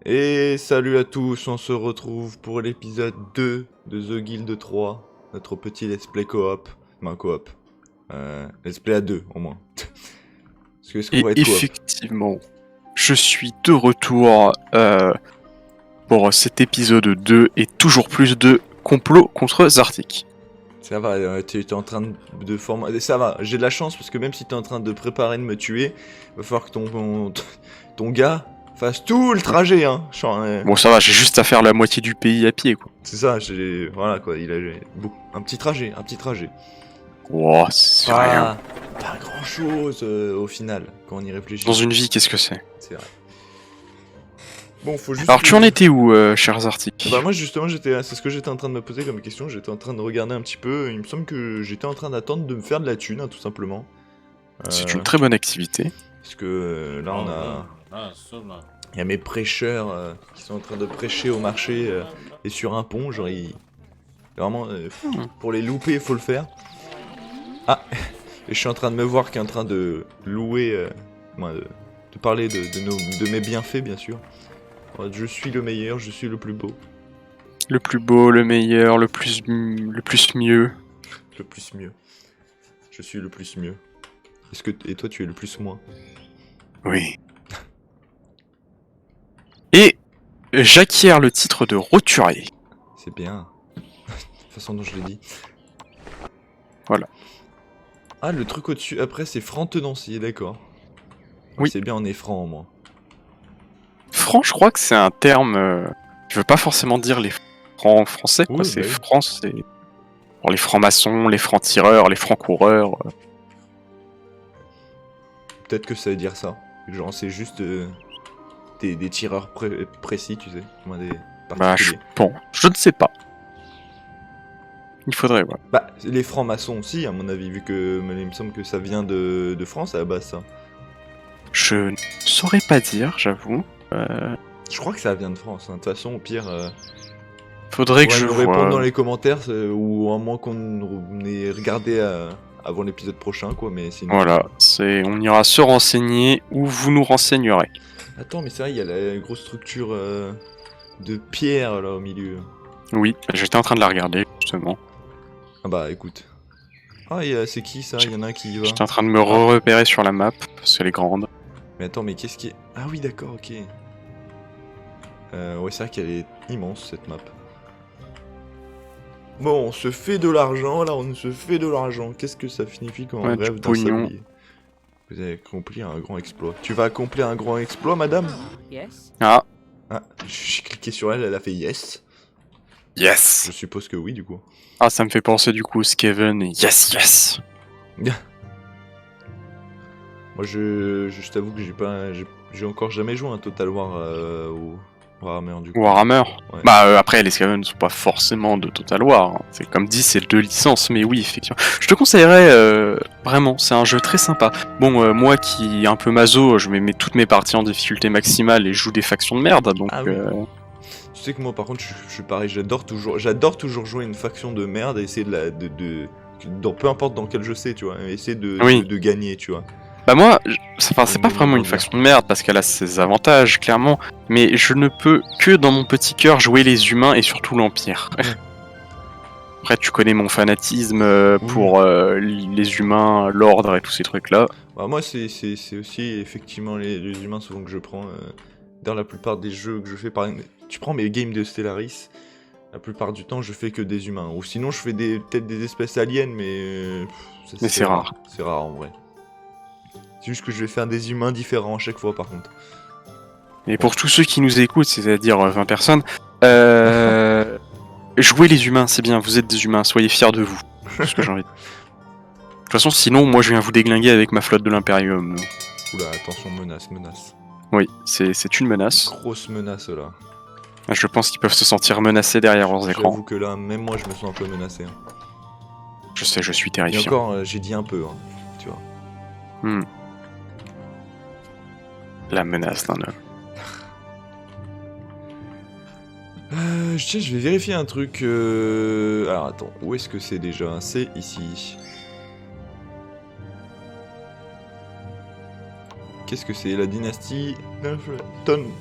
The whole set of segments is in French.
Et salut à tous, on se retrouve pour l'épisode 2 de The Guild 3, notre petit let's play coop. Enfin, coop. Let's play à 2 au moins. Parce que est-ce qu'on Et va être coop? effectivement, je suis de retour pour cet épisode 2 et toujours plus de complot contre Zartik. Ça va, tu es en train de former. Ça va, j'ai de la chance parce que même si tu es en train de préparer de me tuer, va falloir que ton gars fasse tout le trajet, hein. Bon, ça va, j'ai juste à faire la moitié du pays à pied, quoi. C'est ça, voilà quoi, il a un petit trajet, Wow, c'est rien. Pas grand chose au final, quand on y réfléchit. Dans une vie, qu'est-ce que c'est? C'est vrai. Bon, faut juste. Alors, tu en étais où, cher Zartik? Bah, moi justement, c'est ce que j'étais en train de me poser comme question. J'étais en train de regarder un petit peu. Il me semble que j'étais en train d'attendre de me faire de la thune, hein, tout simplement. C'est une très bonne activité. Parce que là, on a. Il y a mes prêcheurs qui sont en train de prêcher au marché et sur un pont. Genre, vraiment, pour les louper, il faut le faire. Ah, et je suis en train de me voir qui est en train de louer, de parler de mes bienfaits, bien sûr. Je suis le meilleur, je suis le plus beau. Le plus beau, le meilleur, le plus mieux. Le plus mieux. Je suis le plus mieux. Et toi, tu es le plus moins? Oui. Et j'acquiers le titre de roturier. C'est bien. De toute façon dont je l'ai dit. Voilà. Ah, le truc au-dessus, après, c'est franc-tenancier, d'accord. Oui. C'est bien, on est franc, au moins. Franc, je crois que c'est un terme qui veut pas forcément dire les francs en français, quoi. Oui, C'est bah oui. franc, c'est pour les francs-maçons, les francs-tireurs, les francs-coureurs. Peut-être que ça veut dire ça. Genre, c'est juste des tireurs précis, tu sais. Moins des Bah, particuliers. bon, je ne sais pas. Il faudrait, voilà. Bah, les francs-maçons aussi, à mon avis, vu que il me semble que ça vient de France à la base, ça. Je ne saurais pas dire, j'avoue. Je crois que ça vient de France, hein. De toute façon, au pire, Faudrait que je nous répondre dans vois. les commentaires, ou à moins qu'on ait regardé avant l'épisode prochain, quoi, mais sinon... Voilà, on ira se renseigner ou vous nous renseignerez. Attends, mais c'est vrai, il y a la grosse structure de pierre, là, au milieu. Oui, j'étais en train de la regarder, justement. Ah bah, écoute. Ah, c'est qui, ça? Il y en a un qui y va. J'étais en train de me repérer sur la map, parce qu'elle est grande. Mais attends, mais qu'est-ce qui est... Ah oui, d'accord, ok. Ouais, c'est vrai qu'elle est immense, cette map. Bon, on se fait de l'argent, là, on se fait de l'argent. Qu'est-ce que ça signifie quand on Ouais, rêve du d'un pognon. sablier? Vous avez accompli un grand exploit. Tu vas accomplir un grand exploit, madame? Yes. Ah, Ah, j'ai cliqué sur elle, elle a fait yes. yes. Je suppose que oui, du coup. Ah, ça me fait penser du coup au Skaven et yes. Moi, je t'avoue que j'ai encore jamais joué un Total War au Warhammer, du coup. Warhammer. Ouais. Bah après les Skaven ne sont pas forcément de Total War, hein. C'est comme dit, c'est 2 licences, mais oui effectivement. Je te conseillerais vraiment, c'est un jeu très sympa. Bon, moi qui est un peu maso, je mets toutes mes parties en difficulté maximale et je joue des factions de merde, donc Ah oui. Tu sais que moi, par contre, je suis pareil, j'adore toujours jouer une faction de merde et essayer peu importe dans quel jeu c'est, tu vois, essayer Oui. de gagner, tu vois. Bah moi, c'est pas me vraiment une bien. faction de merde parce qu'elle a ses avantages clairement, mais je ne peux que dans mon petit cœur jouer les humains et surtout l'Empire. Après tu connais mon fanatisme pour les humains, l'ordre et tous ces trucs là. Bah, moi, c'est aussi effectivement les humains souvent que je prends. Dans la plupart des jeux que je fais, par exemple, tu prends mes games de Stellaris, la plupart du temps je fais que des humains. Ou sinon je fais peut-être des espèces aliens, mais C'est rare. C'est rare en vrai. C'est juste que je vais faire des humains différents à chaque fois par contre. Et pour tous ceux qui nous écoutent, c'est-à-dire 20 personnes, jouez les humains, c'est bien, vous êtes des humains, soyez fiers de vous. C'est ce que j'ai envie de dire. De toute façon, sinon, moi je viens vous déglinguer avec ma flotte de l'Imperium. Oula, attention, menace. Oui, c'est une menace. Grosse menace là. Je pense qu'ils peuvent se sentir menacés derrière leurs écrans. J'avoue que là, même moi je me sens un peu menacé. Hein. Je sais, je suis Et terrifiant. encore, j'ai dit un peu, hein, tu vois. La menace d'un homme. Tiens, je vais vérifier un truc. Alors attends, où est-ce que c'est déjà? C'est ici. Qu'est-ce que c'est? La dynastie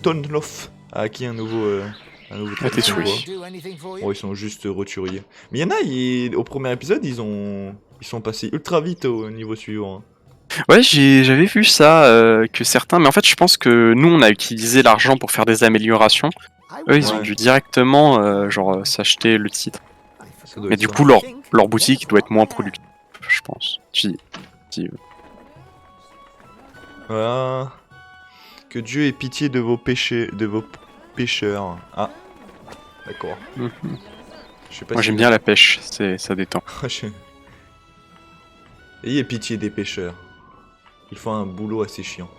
Tonlof. a acquis un nouveau Ah, t'es truc, souris. quoi. Bon, ils sont juste roturiers. Mais il y en a, au premier épisode, ils sont passés ultra vite au niveau suivant. Hein. Ouais, j'avais vu ça, que certains... Mais en fait, je pense que nous, on a utilisé l'argent pour faire des améliorations. Eux, ils ont Ouais. dû directement, genre, s'acheter le titre. Ça doit Mais être du ça. coup, leur boutique doit être moins productive, je pense. Si. Voilà. Que Dieu ait pitié de vos pécheurs. Ah, d'accord. Mhm. Je sais pas Moi, si j'aime bien la pêche, ça détend. Ayez pitié des pêcheurs. Ils font un boulot assez chiant.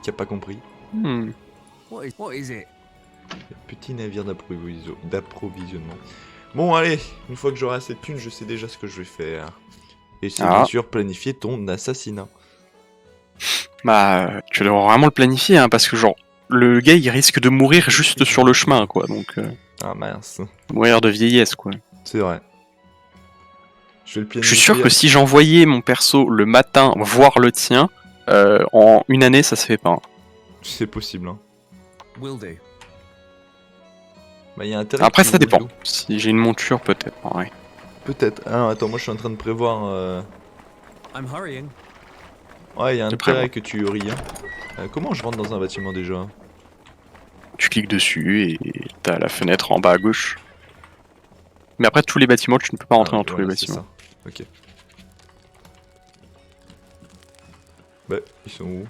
Qui a pas compris. Hmm. What is it? Petit navire d'approvisionnement. Bon, allez, une fois que j'aurai assez de thunes, je sais déjà ce que je vais faire. Et c'est bien sûr planifier ton assassinat. Bah, tu dois vraiment le planifier, hein, parce que genre, le gars, il risque de mourir juste sur le chemin, quoi. Donc, Ah mince. mourir de vieillesse, quoi. C'est vrai. Je vais le Je planifier. suis sûr que si j'envoyais mon perso le matin voir le tien, en une année, ça se fait pas. Hein. C'est possible, hein. Will do. Bah, y a intérêt Après, que tu ça dépend. roules Si j'ai une monture, peut-être. Ouais. Peut-être. Ah, attends, moi je suis en train de prévoir. I'm hurrying. Ouais, y a T'es intérêt prêt, que tu ris. Hein. Comment je rentre dans un bâtiment déjà? Tu cliques dessus et t'as la fenêtre en bas à gauche. Mais après, tous les bâtiments, tu ne peux pas rentrer dans tous les voilà, c'est bâtiments. ça. Ok. Bah, ils sont où?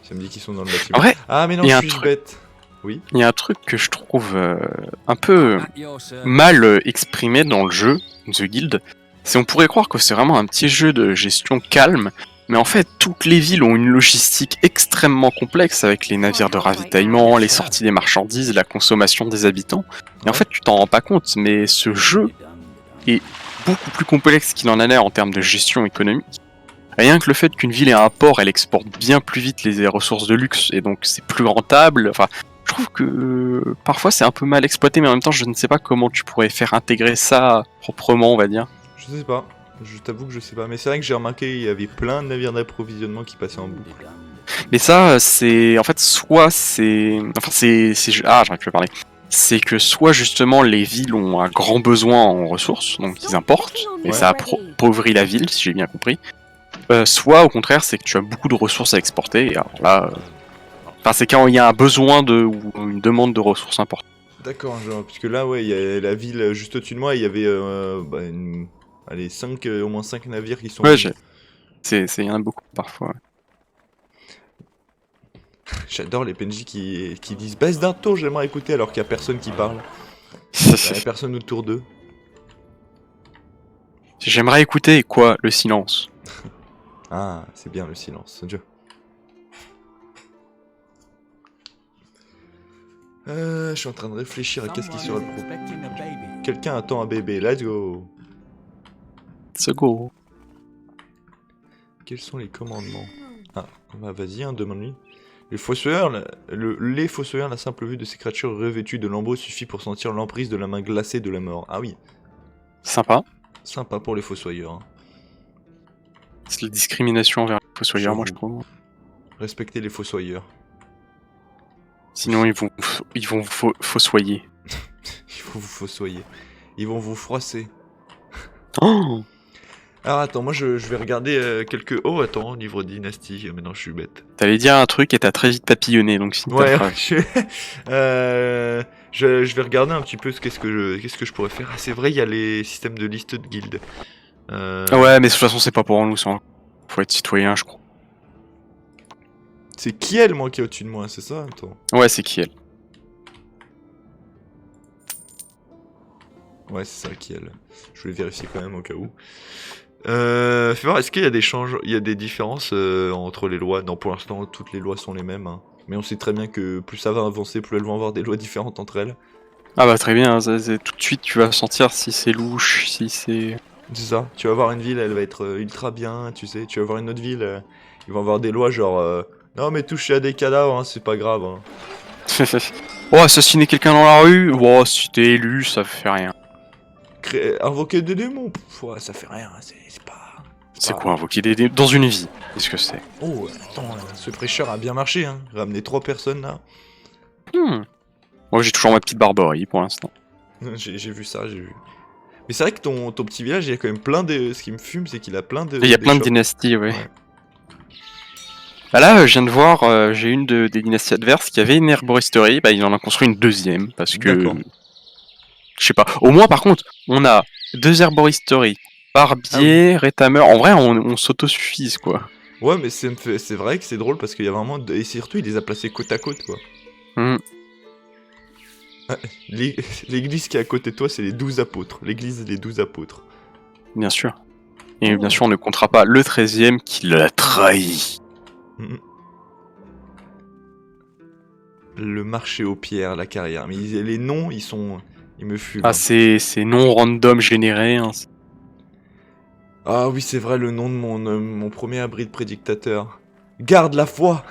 Ça me dit qu'ils sont dans le bâtiment. En vrai, Ah, mais non, y a je un suis truc. bête. Oui. il y a un truc que je trouve un peu At your service. mal exprimé dans le jeu, The Guild. C'est on pourrait croire que c'est vraiment un petit jeu de gestion calme, mais en fait, toutes les villes ont une logistique extrêmement complexe avec les navires de ravitaillement, les sorties des marchandises, la consommation des habitants. Et en fait, tu t'en rends pas compte, mais ce jeu est beaucoup plus complexe qu'il en a l'air en termes de gestion économique. Rien que le fait qu'une ville ait un port, elle exporte bien plus vite les ressources de luxe, et donc c'est plus rentable. Enfin, je trouve que parfois c'est un peu mal exploité, mais en même temps, je ne sais pas comment tu pourrais faire intégrer ça proprement, on va dire. Je sais pas. Je t'avoue que je sais pas. Mais c'est vrai que j'ai remarqué qu'il y avait plein de navires d'approvisionnement qui passaient en boucle. Mais ça, c'est... En fait, soit c'est... Enfin, Ah, j'arrive plus à parler. C'est que soit, justement, les villes ont un grand besoin en ressources, donc ils importent, et ça appauvrit la ville, si j'ai bien compris. Soit, au contraire, c'est que tu as beaucoup de ressources à exporter, et alors là... Enfin, c'est quand il y a un besoin ou une demande de ressources importantes. D'accord, genre, puisque là, ouais, il y a la ville juste au-dessus de moi, il y avait allez, au moins 5 navires qui sont... Ouais, il y en a beaucoup, parfois. Ouais. J'adore les PNJ qui disent baisse d'un ton, j'aimerais écouter alors qu'il y a personne qui parle. Il y a personne autour d'eux. J'aimerais écouter, quoi, le silence. Ah, c'est bien le silence, Dieu. Je suis en train de réfléchir à qu'est-ce qui serait le pro. Expecting a baby. Quelqu'un attend un bébé, let's go. Let's go. Quels sont les commandements? Ah, bah vas-y, hein, demande-lui. Les fossoyeurs, les fossoyeurs, la simple vue de ces créatures revêtues de lambeaux suffit pour sentir l'emprise de la main glacée de la mort. Ah oui, Sympa. sympa pour les fossoyeurs. Hein. C'est la discrimination envers les fossoyeurs, moi je trouve. Respectez les fossoyeurs. Sinon ils vont fossoyer. Il faut vous fossoyer. Ils vont vous froisser. Oh, Alors attends, moi je vais regarder quelques... Oh attends, livre dynastie, maintenant je suis bête. t'allais dire un truc et t'as très vite papillonné, donc si Ouais, t'as je vais regarder un petit peu qu'est-ce que je pourrais faire. Ah c'est vrai, il y a les systèmes de liste de guildes. Ouais, mais de toute façon c'est pas pour nous, faut être citoyen, je crois. C'est Kiel, moi, qui est au-dessus de moi, c'est ça? Attends. Ouais, c'est qui elle? Ouais, c'est ça, Kiel. Je voulais vérifier quand même au cas où. Fais voir, est-ce qu'il y a il y a des différences entre les lois? Non, pour l'instant, toutes les lois sont les mêmes. Hein. Mais on sait très bien que plus ça va avancer, plus elles vont avoir des lois différentes entre elles. Ah bah très bien, tout de suite tu vas sentir si c'est louche, si c'est... C'est ça. Tu vas voir une ville, elle va être ultra bien, tu sais. Tu vas voir une autre ville, ils vont avoir des lois genre... non mais toucher à des cadavres, hein, c'est pas grave. Hein. Oh, assassiner quelqu'un dans la rue? Oh, si t'es élu, ça fait rien. Invoquer des démons, pff, ouais, ça fait rien, c'est pas... C'est quoi invoquer des dans une vie? Qu'est-ce que c'est? Oh, attends, ce prêcheur a bien marché, hein. Ramener 3 personnes là. Moi j'ai toujours ma petite barbarie pour l'instant. J'ai vu ça, j'ai vu. Mais c'est vrai que ton petit village, il y a quand même plein de... Ce qui me fume, c'est qu'il a plein de... Il y a plein de shops. dynasties, ouais. Ouais. Bah là, je viens de voir, j'ai une des dynasties adverses qui avait une herboristerie, bah il en a construit une deuxième, parce que... D'accord. Je sais pas. Au moins, par contre, on a 2 herboristeries, barbier, rétameur. En vrai, on s'autosuffise, quoi. Ouais, mais c'est vrai que c'est drôle parce qu'il y a vraiment... Et surtout, il les a placés côte à côte, quoi. L'église qui est à côté de toi, c'est les 12 apôtres. L'église des 12 apôtres. Bien sûr. Et bien sûr, on ne comptera pas le 13e qui l'a trahi. Le marché aux pierres, la carrière. Mais les noms, ils sont... Ils me fument. Ah, c'est non random généré. Hein. Ah oui, c'est vrai, le nom de mon premier abri de prédictateur. Garde la foi.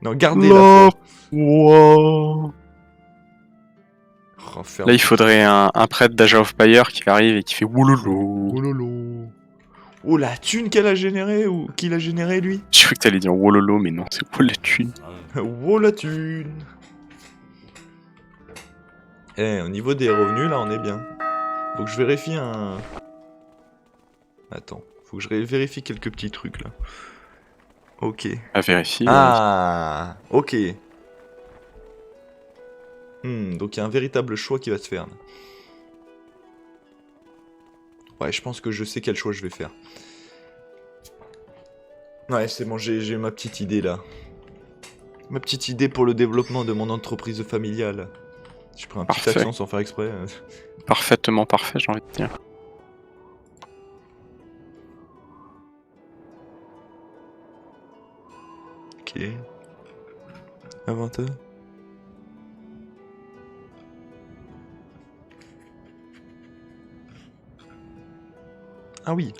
Non, gardez la foi. Wow. Oh, là, il faudrait un prêtre d'Aja of Fire qui arrive et qui fait woulolo. Wololo. Oh, la thune qu'elle a générée, ou qui l'a générée, lui. Je croyais que t'allais dire wololo, mais non, c'est wo la thune. Oh, la thune. Eh, au niveau des revenus, là, on est bien. Faut que je vérifie un... Attends, faut que je vérifie quelques petits trucs, là. Ok. À vérifier. Ah, ok. Donc il y a un véritable choix qui va se faire. Là. Ouais, je pense que je sais quel choix je vais faire. Ouais, c'est bon, j'ai ma petite idée là. Ma petite idée pour le développement de mon entreprise familiale. J'ai pris un petit accent sans faire exprès. Parfaitement parfait, j'ai envie de dire. Ok. Inventaire. Ah oui.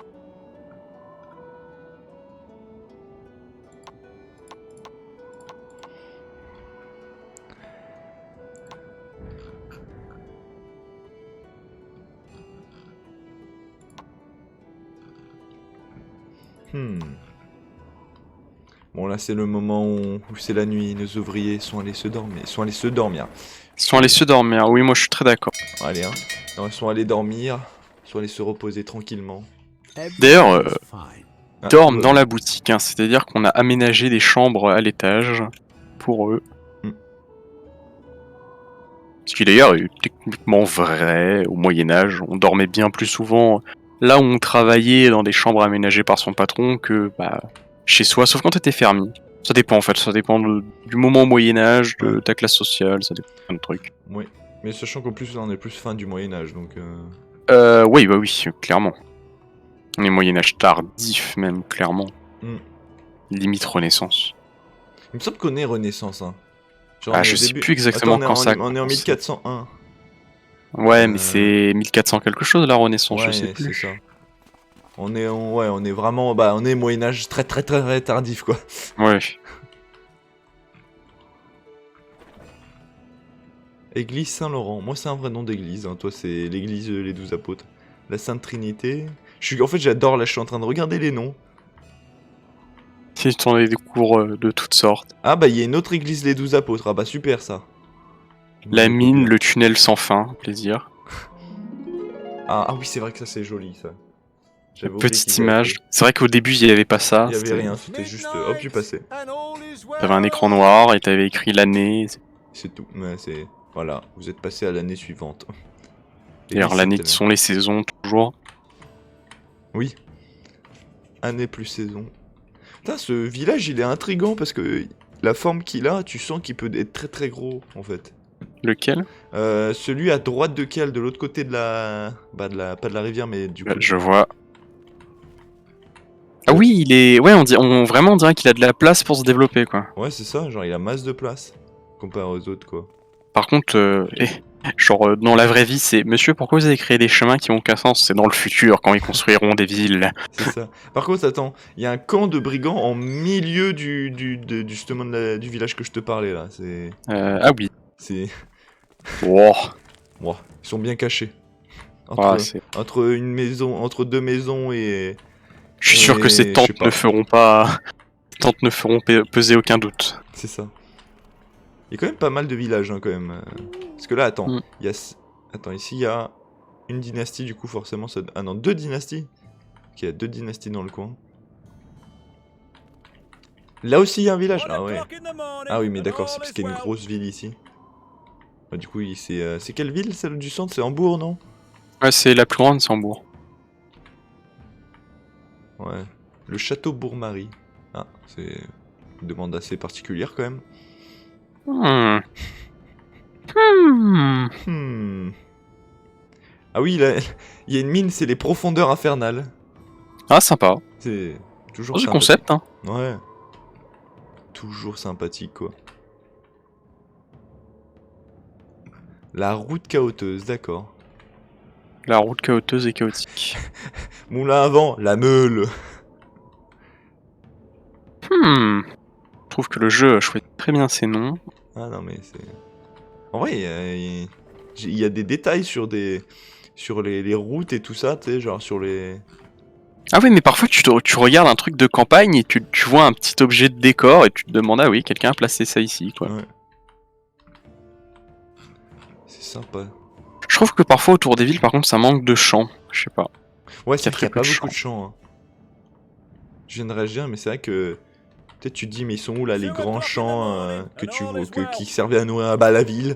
Bon là c'est le moment où c'est la nuit, nos ouvriers sont allés se dormir. Ils sont allés se dormir. Ils sont allés se dormir, oui moi je suis très d'accord. Allez hein. Non, ils sont allés dormir, ils sont allés se reposer tranquillement. D'ailleurs, dorment dans la boutique, hein, c'est-à-dire qu'on a aménagé des chambres à l'étage pour eux. Ce qui d'ailleurs est techniquement vrai, au Moyen-Âge, on dormait bien plus souvent là où on travaillait dans des chambres aménagées par son patron que chez soi, sauf quand t'étais fermier. Ça dépend en fait, ça dépend du moment au Moyen-Âge, de ta classe sociale, ça dépend de plein de trucs. Oui, mais sachant qu'en plus là on est plus fin du Moyen-Âge donc... Oui, bah oui, clairement. On est Moyen-Âge tardif même, clairement. Limite Renaissance. Il me semble qu'on est Renaissance, hein. Genre je sais plus exactement quand ça. On est en 1401. Ouais, mais c'est 1400 quelque chose la Renaissance, je sais plus. C'est ça. On est vraiment, on est Moyen-Âge très tardif quoi. Ouais. Église Saint-Laurent, moi c'est un vrai nom d'église, hein. Toi c'est l'église les 12 apôtres. La Sainte Trinité. En fait j'adore, là je suis en train de regarder les noms. Si tu en as des cours de toutes sortes. Ah bah il y a une autre église les 12 apôtres, ah bah super ça. La mine, le tunnel sans fin, plaisir. Ah oui c'est vrai que ça c'est joli ça. Petite image. C'est vrai qu'au début il n'y avait pas ça. Il y avait rien, c'était juste hop tu passais. T'avais un écran noir et t'avais écrit l'année. C'est tout, mais c'est... Voilà, vous êtes passé à l'année suivante. D'ailleurs l'année sont les saisons toujours. Oui. Année plus saison. Putain, ce village il est intriguant parce que la forme qu'il a, tu sens qu'il peut être très gros en fait. Lequel? Celui à droite de Cal, de l'autre côté de la... pas de la rivière mais du coup... Je vois. Ah oui, il est... Ouais, vraiment on dirait qu'il a de la place pour se développer quoi. Ouais c'est ça, genre il a masse de place. Comparé aux autres quoi. Par contre, genre dans la vraie vie c'est... Monsieur, pourquoi vous avez créé des chemins qui n'ont aucun sens? C'est dans le futur quand ils construiront des villes. C'est ça. Par contre attends, il y a un camp de brigands en milieu justement du village que je te parlais là. C'est... Ah oui. C'est... Wow. Wow. Ils sont bien cachés. Entre deux maisons et... Je suis sûr que ces tentes ne feront pas... peser aucun doute. C'est ça. Il y a quand même pas mal de villages, hein, quand même. Parce que là, attends, Mm. il y a... Attends, ici, il y a une dynastie, du coup, forcément, ça... Ah non, 2 dynasties. Ok, il y a 2 dynasties dans le coin. Là aussi, il y a un village. Ah ouais. Ah oui, mais d'accord, c'est parce qu'il y a une grosse ville ici. Bah, du coup, c'est quelle ville, celle du centre? C'est Hambourg, non? Ouais, c'est la plus grande, c'est Hambourg. Ouais. Le château Bourg-Marie. Ah, c'est une demande assez particulière, quand même. Hmm. Hmm. Hmm. Ah oui, là, il y a une mine, c'est les profondeurs infernales. Ah, sympa. C'est toujours Oh, ce sympathique. concept, hein. Ouais. Toujours sympathique, quoi. La route chaoteuse, d'accord. La route chaoteuse et chaotique. Moulin à vent, la meule. Je trouve que le jeu choisit très bien ses noms. Ah non, mais c'est... En vrai, il y a des détails sur les routes et tout ça, tu sais, genre sur les... Ah oui, mais parfois tu regardes un truc de campagne et tu vois un petit objet de décor et tu te demandes, ah oui, quelqu'un a placé ça ici, quoi. Ouais. C'est sympa. Je trouve que parfois autour des villes, par contre, ça manque de champs. Je sais pas. Ouais, Il y c'est a vrai qu'il n'y très a peu pas de beaucoup de champs. Hein. Je viens de réagir, mais c'est vrai que... Peut-être tu te dis, mais ils sont où là les grands champs que tu vois, qui servaient à nourrir la ville?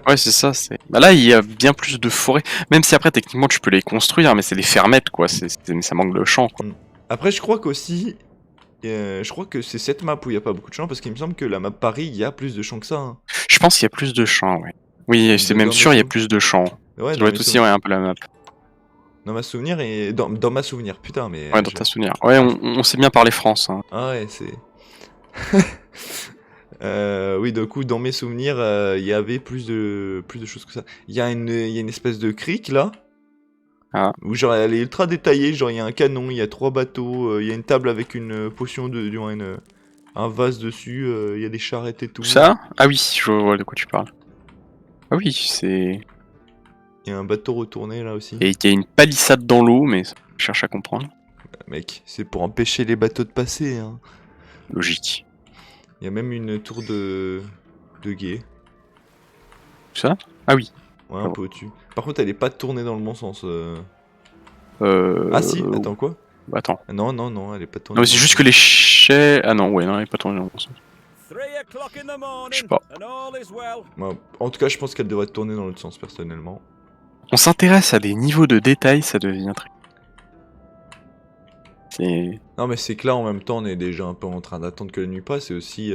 Ouais, c'est ça. Bah là, il y a bien plus de forêts. Même si après, techniquement, tu peux les construire, mais c'est des fermettes, quoi. Mais ça manque de champs, quoi. Après, je crois qu'aussi... je crois que c'est cette map où il n'y a pas beaucoup de champs, parce qu'il me semble que la map Paris, il y a plus de champs que ça. Hein. Je pense qu'il y a plus de champs, ouais. Oui, c'est même Dans sûr, il y a mes plus de champs. Ouais, Ça dans doit mes être aussi, souvenirs. ouais, un peu la map. Dans ma souvenir et... Dans ma souvenir, putain, mais... Ouais, dans ta souvenir. Ouais, on sait bien parler France, hein. Ah ouais, c'est... oui, du coup, dans mes souvenirs, il y avait plus de choses que ça. Il y a une espèce de crique, là. Ah. Où genre, elle est ultra détaillée. Genre, il y a un canon, il y a 3 bateaux, il y a une table avec une potion un vase dessus, il y a des charrettes et tout. Ça? Ah oui, je vois de quoi tu parles. Ah oui, c'est... Il y a un bateau retourné, là aussi. Et il y a une palissade dans l'eau, mais je cherche à comprendre. Mec, c'est pour empêcher les bateaux de passer, hein. Logique. Il y a même une tour de guet. Ça? Ah oui. Ouais, un peu au-dessus. Par contre, elle est pas tournée dans le bon sens. Euh... Ah si, attends, quoi? Attends. Non, non, non, elle est pas tournée. Non, c'est juste que les chais... Ah non, ouais, non, elle est pas tournée dans le bon sens. Je sais pas. Ouais, en tout cas, je pense qu'elle devrait tourner dans l'autre sens, personnellement. On s'intéresse à des niveaux de détail, ça devient très... C'est... Non, mais c'est que là, en même temps, on est déjà un peu en train d'attendre que la nuit passe, et aussi...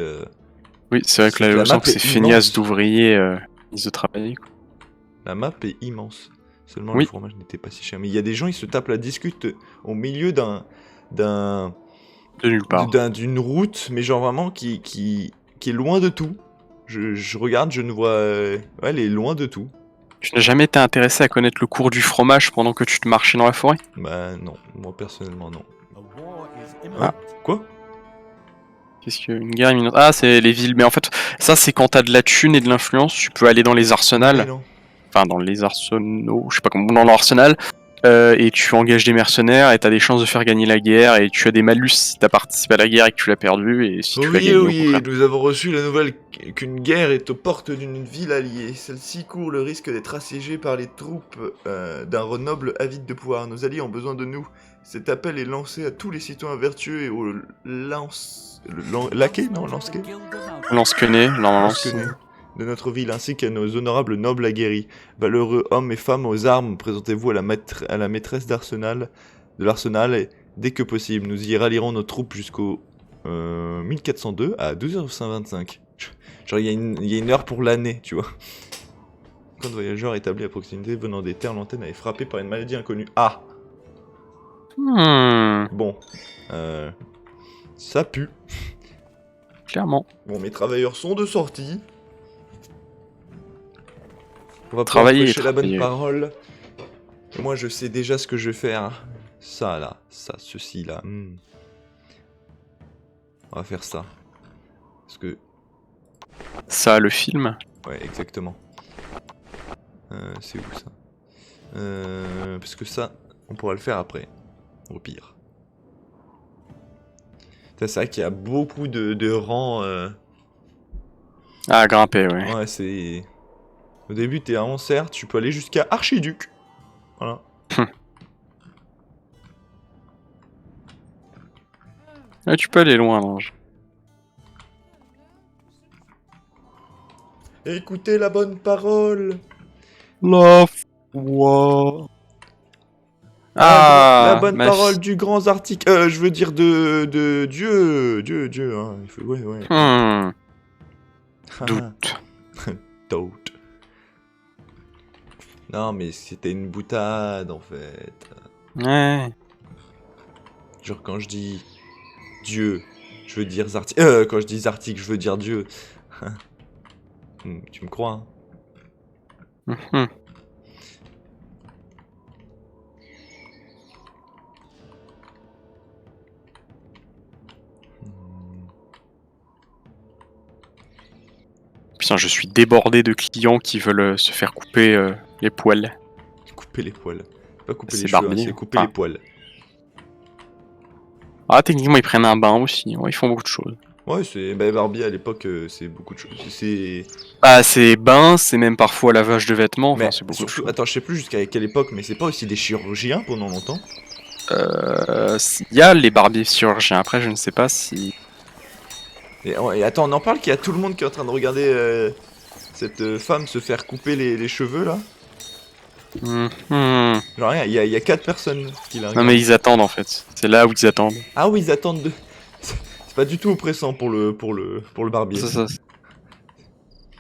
Oui, c'est vrai que là, la je map sens que est c'est feignasse immense. d'ouvriers, ils se travaillent, quoi. La map est immense. Seulement, Oui. le fromage n'était pas si cher. Mais il y a des gens, ils se tapent la discute au milieu d'un... De nulle part. D'une route, mais genre vraiment qui est loin de tout. Je regarde, je ne vois... ouais, elle est loin de tout. Tu n'as jamais été intéressé à connaître le cours du fromage pendant que tu te marchais dans la forêt? Bah non, moi personnellement non. Ah. Quoi? Qu'est-ce qu'une guerre imminente? Ah, c'est les villes. Mais en fait, ça, c'est quand t'as de la thune et de l'influence, tu peux aller dans les Mais arsenals. non. Enfin, dans les arsenaux, je sais pas comment, dans l'arsenal. Et tu engages des mercenaires et t'as des chances de faire gagner la guerre. Et tu as des malus si t'as participé à la guerre et que tu l'as perdu. Et si tu l'as gagné, au contraire. Nous avons reçu la nouvelle qu'une guerre est aux portes d'une ville alliée. Celle-ci court le risque d'être assiégée par les troupes d'un noble avide de pouvoir. Nos alliés ont besoin de nous. Cet appel est lancé à tous les citoyens vertueux et aux laquais, non, lance-quais Lance-quenay, normalement. Lance-quenais de notre ville, ainsi qu'à nos honorables nobles aguerris. Valeureux hommes et femmes aux armes, présentez-vous à la maîtresse de l'arsenal, et dès que possible, nous y rallierons nos troupes jusqu'au 1402 à 12h25. Genre, il y a une heure pour l'année, tu vois. Quand voyageur établi à proximité venant des terres lointaines est frappé par une maladie inconnue. Ah! Bon. Ça pue. Clairement. Bon, mes travailleurs sont de sortie. On va Travailler prêcher la bonne parole. Et moi, je sais déjà ce que je vais faire. Ça, là. Ça, ceci, là. On va faire ça. Parce que... Ça, le film. Ouais, exactement. C'est où, ça parce que ça, on pourra le faire après. Au pire. C'est vrai qu'il y a beaucoup de rangs... Ah, grimper, ouais. Ouais, c'est... Au début, t'es en certes, tu peux aller jusqu'à archiduc. Voilà. Ouais, tu peux aller loin, l'ange. Écoutez la bonne parole. La foi. La Ah, bonne ma parole fille. du grand article. Je veux dire de Dieu. Dieu, hein. Il faut... Ouais, ouais. Doute. Doute. Non, mais c'était une boutade, en fait. Ouais. Genre, quand je dis Dieu, je veux dire Zartik. Quand je dis Zartik, je veux dire Dieu. Tu me crois, hein? Mhm. Putain, je suis débordé de clients qui veulent se faire couper les poils. Couper les poils. Pas couper les C'est cheveux, hein, barbier. c'est couper Enfin, les poils. ah, techniquement, ils prennent un bain aussi. Ouais, ils font beaucoup de choses. Ouais, c'est... Bah, Barbie, à l'époque, c'est beaucoup de choses. C'est... Ah, c'est bain, c'est même parfois lavage de vêtements. Enfin, Mais c'est beaucoup de surtout, choses. attends, je sais plus jusqu'à quelle époque, mais c'est pas aussi des chirurgiens pendant longtemps? Il y a les barbiers chirurgiens. Après, je ne sais pas si. Et attends, on en parle qu'il y a tout le monde qui est en train de regarder cette femme se faire couper les cheveux, là? Mhm. Genre rien, il y a 4 personnes qui la Non, regardent. mais ils attendent en fait. C'est là où ils attendent. Ah oui, ils attendent de... C'est pas du tout oppressant pour le barbier. Ça.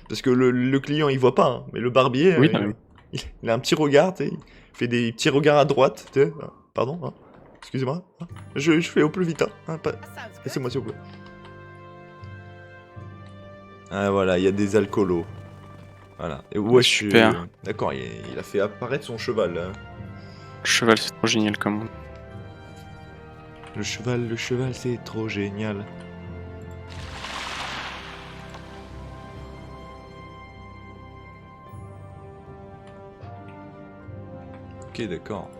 Parce que le client, il voit pas, hein, mais le barbier, Oui, non, oui. il a un petit regard, tu sais, il fait des petits regards à droite, tu sais. Ah, pardon, hein, excusez-moi. Hein, je fais au plus vite, hein, laissez-moi s'il vous plaît. Ah voilà, il y a des alcoolos. Voilà. Et ouais, Super. D'accord, il a fait apparaître son cheval, là. Le cheval, c'est trop génial comme monde. Le cheval, c'est trop génial. Ok, d'accord.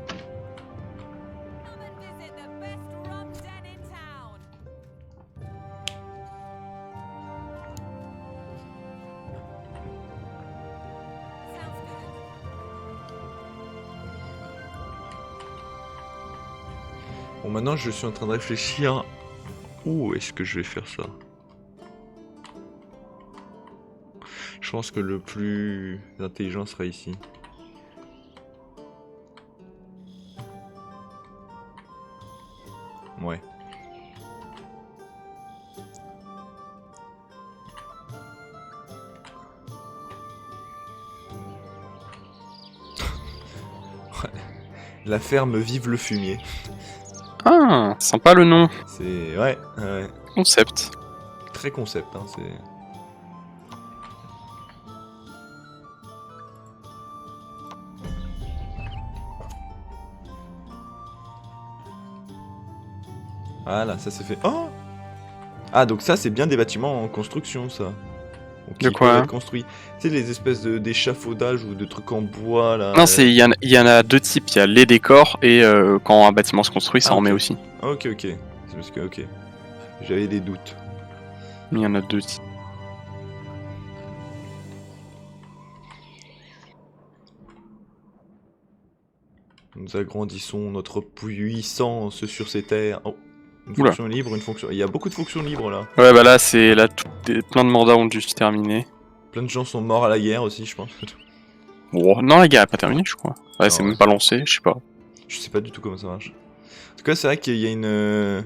Bon, maintenant, je suis en train de réfléchir. Où est-ce que je vais faire ça? Je pense que le plus intelligent sera ici. Ouais. La ferme Vive le Fumier. Ah, sympa le nom. C'est... Ouais, ouais. Concept. Très concept, hein, c'est... Voilà, ça c'est fait. Oh! Ah, donc ça c'est bien des bâtiments en construction, ça. Donc, De qui quoi? peuvent être construits. Tu sais, les espèces d'échafaudages ou de trucs en bois, là. Non, il y en a deux types. Il y a les décors et quand un bâtiment se construit, ça Ah, en ok. met aussi. Ok, ok. C'est parce que, ok. J'avais des doutes. Il y en a deux types. Nous agrandissons notre puissance sur ces terres. Oh, une Oula. fonction libre, une fonction... Il y a beaucoup de fonctions libres, là. Ouais, bah là, plein de mandats ont dû se terminer. Plein de gens sont morts à la guerre aussi, je pense. Oh, non, la guerre est pas terminée, je crois. Ouais, Non, c'est ouais. même pas lancé, je sais pas. Je sais pas du tout comment ça marche. En tout cas, c'est vrai qu'il y a une...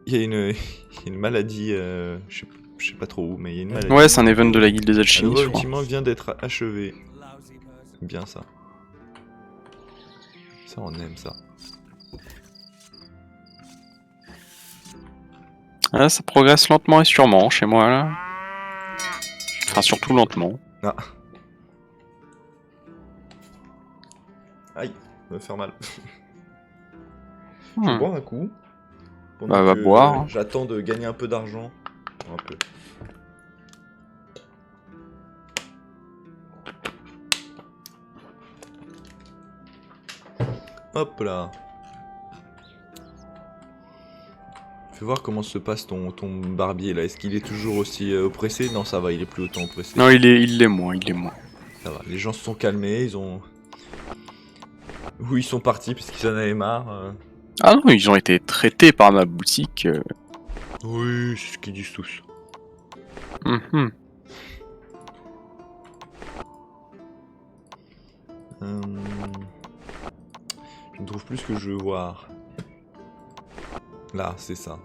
Il y a une maladie, je sais pas trop où, mais il y a une maladie. Ouais, c'est un event de la guilde des Un alchimistes, nouveau je crois. bâtiment vient d'être achevé. C'est bien ça. Ça, on aime ça. Ah, ça progresse lentement et sûrement chez moi, là. Enfin, surtout lentement. Ah. Aïe, ça va faire mal. Je vais boire un coup. Pendant Bah, va que boire. j'attends de gagner un peu d'argent. Un peu. Hop là. Fais voir comment se passe ton barbier là. Est-ce qu'il est toujours aussi oppressé? Non, ça va, il est plus autant oppressé. Non, il l'est moins, il l'est moins. Ça va, les gens se sont calmés, ils ont... Où ils sont partis puisqu'ils en avaient marre. Ah non, ils ont été traités par ma boutique. Oui, c'est ce qu'ils disent tous. Mhm. Je ne trouve plus ce que je veux voir. Là, c'est ça.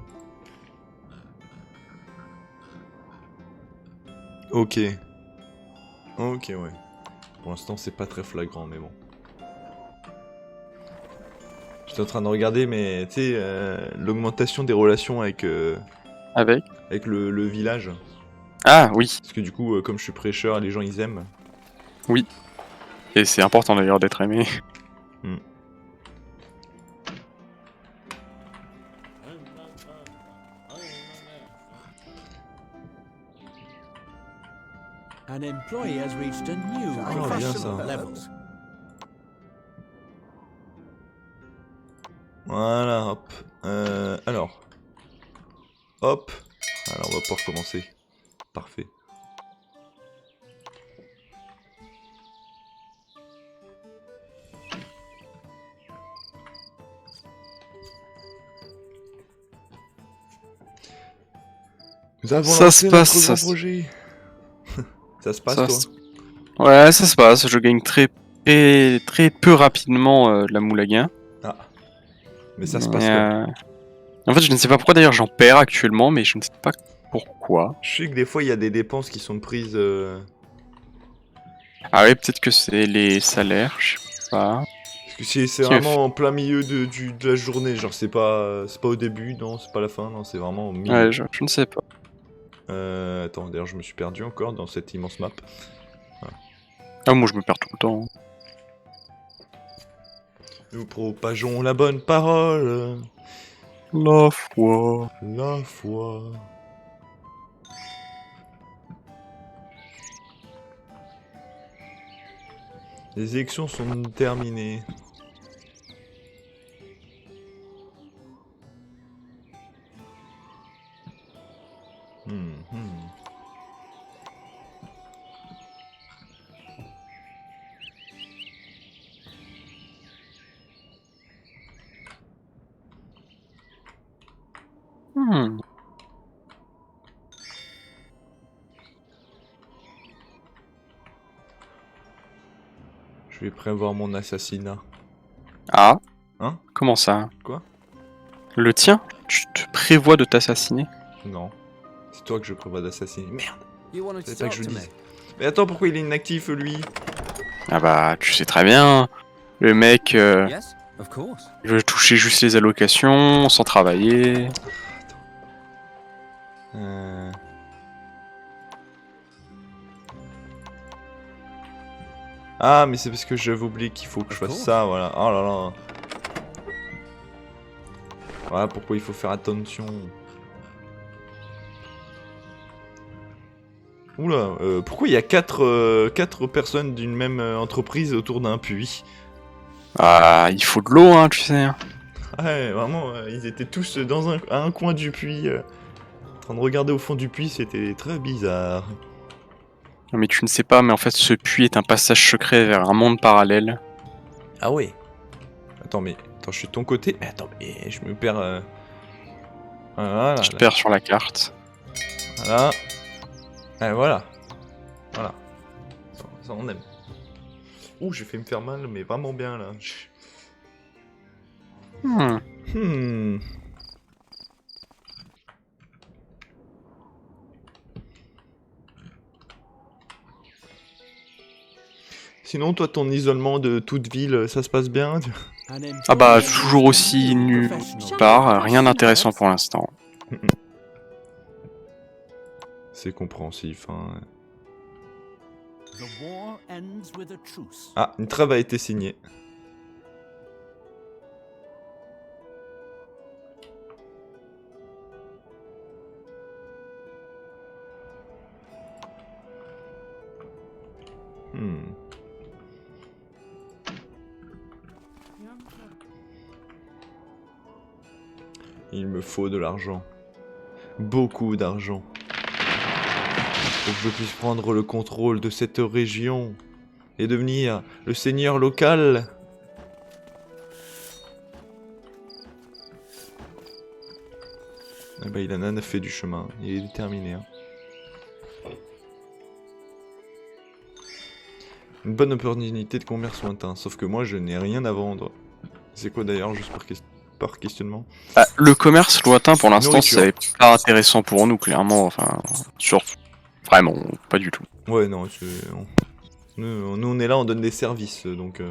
Ok. Ok, ouais. Pour l'instant, c'est pas très flagrant, mais bon. J'étais en train de regarder, mais tu sais, l'augmentation des relations avec, Avec avec le village. Ah oui, Parce que du coup, comme je suis prêcheur, les gens ils aiment. oui. Et c'est important d'ailleurs d'être aimé. An employee has reached a new Ah, bien professional ça. level. Voilà, hop. Alors. Hop. Alors, on va pouvoir commencer. Parfait. Nous avons Ça lancé se passe, notre ça grand se- projet. Ça se passe, Ça toi se- Ouais, ça se passe. Je gagne très peu rapidement la moule à gain. Ah. Mais ça se Mais, passe quoi? En fait, je ne sais pas pourquoi d'ailleurs j'en perds actuellement, mais je ne sais pas pourquoi. Je sais que des fois, il y a des dépenses qui sont prises... Ah oui, peut-être que c'est les salaires, je sais pas. Parce que c'est Qui me vraiment en plein milieu de la journée. Genre, c'est pas au début, non, c'est pas la fin, non, c'est vraiment au milieu. Ouais, je ne sais pas. Attends, d'ailleurs, je me suis perdu encore dans cette immense map. Ah, moi je me perds tout le temps. Nous propageons la bonne parole, La foi. la foi. Les élections sont terminées. Hmm. Hmm. Je vais prévoir mon assassinat. Ah. Hein? Comment ça? Quoi? Le tien? Tu te prévois de t'assassiner? Non. C'est toi que je prévois d'assassiner. Merde! You wanted to C'est pas que talk je to le me? dise. Mais attends, pourquoi il est inactif, lui? Ah bah, tu sais très bien. Le mec, Yes, of course. il veut toucher juste les allocations, sans travailler. Ah, mais c'est parce que j'avais oublié qu'il faut que je fasse ça, voilà. Oh là là. Voilà pourquoi il faut faire attention. Oula, pourquoi il y a 4 personnes d'une même entreprise autour d'un puits? Ah, il faut de l'eau, hein, tu sais. Ouais, vraiment, ils étaient tous dans à un coin du puits, en train de regarder au fond du puits, c'était très bizarre. Non, mais tu ne sais pas, mais en fait, ce puits est un passage secret vers un monde parallèle. Ah ouais. Attends, je suis de ton côté. Mais attends, mais je me perds. Voilà, Je te perds sur la carte. voilà. Et voilà. Voilà. Ça, on aime. Ouh, j'ai fait me faire mal, mais vraiment bien là. Hmm. Sinon, toi, ton isolement de toute ville, ça se passe bien? Ah bah, toujours aussi nulle part, rien d'intéressant pour l'instant. C'est compréhensif, hein. The war ends with a truce. Ah, une trêve a été signée. Il me faut de l'argent. Beaucoup d'argent. Pour que je puisse prendre le contrôle de cette région. Et devenir le seigneur local. Eh ben, il en a fait du chemin. Il est déterminé. Hein. Une bonne opportunité de commerce lointain. Sauf que moi, je n'ai rien à vendre. C'est quoi d'ailleurs, juste par questionnement? Ah, le commerce lointain, pour l'instant, Nourriture. c'est pas intéressant pour nous, clairement. Enfin, vraiment, pas du tout. Ouais, non, nous, on est là, on donne des services, donc...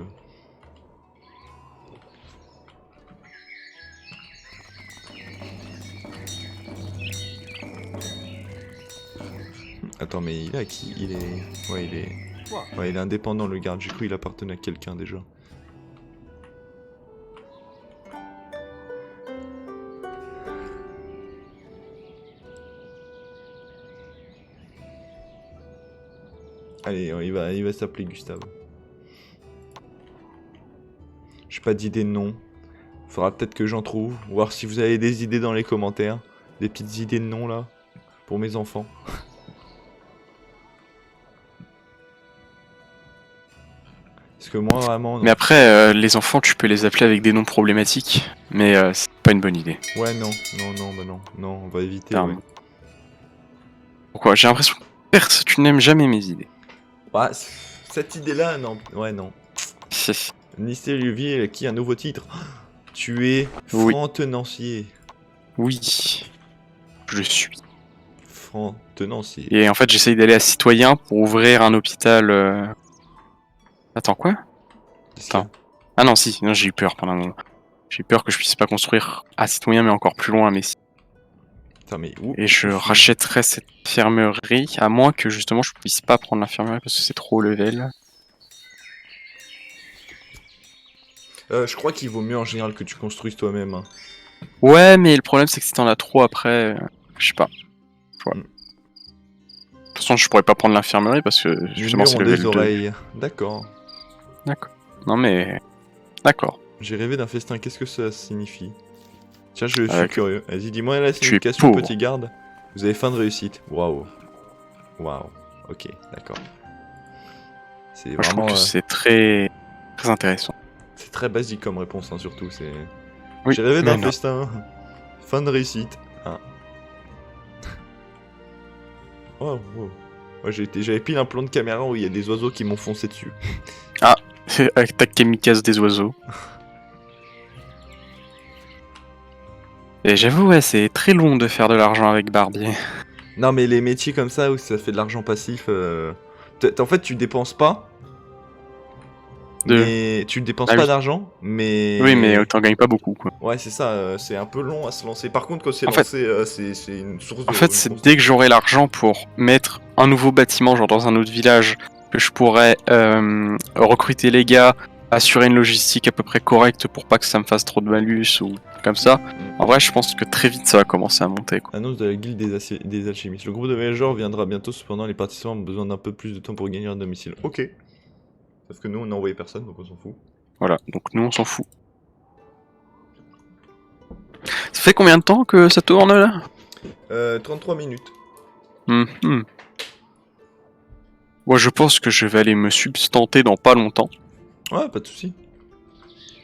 Attends, mais il est à qui? Il est... Ouais, il est... Ouais, il est indépendant, le garde. J'ai cru qu'il appartenait à quelqu'un, déjà. Allez, il va s'appeler Gustave. J'ai pas d'idée de nom. Faudra peut-être que j'en trouve. Voir si vous avez des idées dans les commentaires. Des petites idées de nom, là. Pour mes enfants. Parce que moi, vraiment... non. Mais après, les enfants, tu peux les appeler avec des noms problématiques, mais c'est pas une bonne idée. Ouais, non, bah non. Non, on va éviter, Clairement. ouais. Pourquoi? J'ai l'impression que tu n'aimes jamais mes idées. Ouais, cette idée-là, non. Ouais, non. Lycée Luvier acquis un nouveau titre. Tu es Oui. franc-tenancier. Oui, je suis. Franc-tenancier. Et en fait, j'essaye d'aller à Citoyen pour ouvrir un hôpital... Attends, quoi? Attends. Ah non, si, non, j'ai eu peur pendant un moment. J'ai eu peur que je puisse pas construire à Citoyen, mais encore plus loin, mais si. Putain, mais où? Et je rachèterais cette infirmerie, à moins que justement je puisse pas prendre l'infirmerie parce que c'est trop level. Je crois qu'il vaut mieux en général que tu construises toi-même. Hein. Ouais, mais le problème c'est que si t'en as trop après, je sais pas. Ouais. Mm. De toute façon, je pourrais pas prendre l'infirmerie parce que Les justement murs c'est ont level des 2. oreilles. D'accord. D'accord. Non mais... D'accord. J'ai rêvé d'un festin, qu'est-ce que ça signifie? Tiens, je suis Avec- curieux. Vas-y, dis-moi la es signification, pauvre. petit garde. Vous avez fin de réussite. Waouh. Waouh. Ok, d'accord. C'est Moi, je vraiment... trouve que c'est très... très intéressant. c'est très basique comme réponse, hein, surtout. C'est... Oui, J'ai rêvé mais d'un non. festin. Fin de réussite. Ah. Wow, wow. Ouais, j'avais pile un plan de caméra où il y a des oiseaux qui m'ont foncé dessus. Avec ta kamikaze des oiseaux. Et j'avoue, ouais, c'est très long de faire de l'argent avec Barbier. Non, mais les métiers comme ça où ça fait de l'argent passif, en fait, tu dépenses pas. Mais tu dépenses Ah pas oui. d'argent, mais. Oui, mais t'en gagnes pas beaucoup, quoi. Ouais, c'est ça, c'est un peu long à se lancer. Par contre, quand c'est En fait- lancé, c'est une source de. En fait, c'est dès que j'aurai l'argent pour mettre un nouveau bâtiment, genre dans un autre village, que je pourrais recruter les gars, assurer une logistique à peu près correcte pour pas que ça me fasse trop de malus ou comme ça. En vrai, je pense que très vite ça va commencer à monter, quoi. Annonce de la guilde des alchimistes. Le groupe de voyageurs viendra bientôt, cependant les participants ont besoin d'un peu plus de temps pour gagner un domicile. Ok. Sauf que nous, on n'a envoyé personne, donc on s'en fout. Voilà, donc nous on s'en fout. Ça fait combien de temps que ça tourne là? 33 minutes. Mhm. Moi je pense que je vais aller me substanter dans pas longtemps. Ouais, pas de soucis.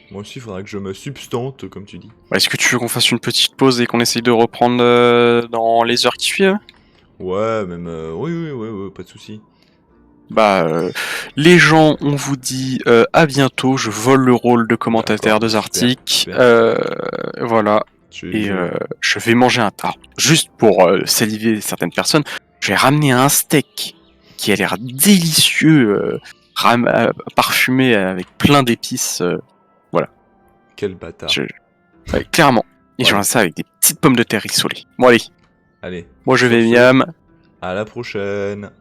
Moi aussi, il faudra que je me substante, comme tu dis. Est-ce que tu veux qu'on fasse une petite pause et qu'on essaye de reprendre dans les heures qui suivent? Ouais, même... oui, pas de soucis. Les gens, on vous dit à bientôt. Je vole le rôle de commentateur de D'accord, Zartik. super. Voilà. Et je vais manger un tas. Juste pour saliver certaines personnes, j'ai ramené un steak qui a l'air délicieux, parfumé avec plein d'épices. Quel bâtard. Ouais, clairement. Et Ouais. je mange ça avec des petites pommes de terre rissolées. Bon allez, Allez. moi je vais Sur ce, miam. À la prochaine.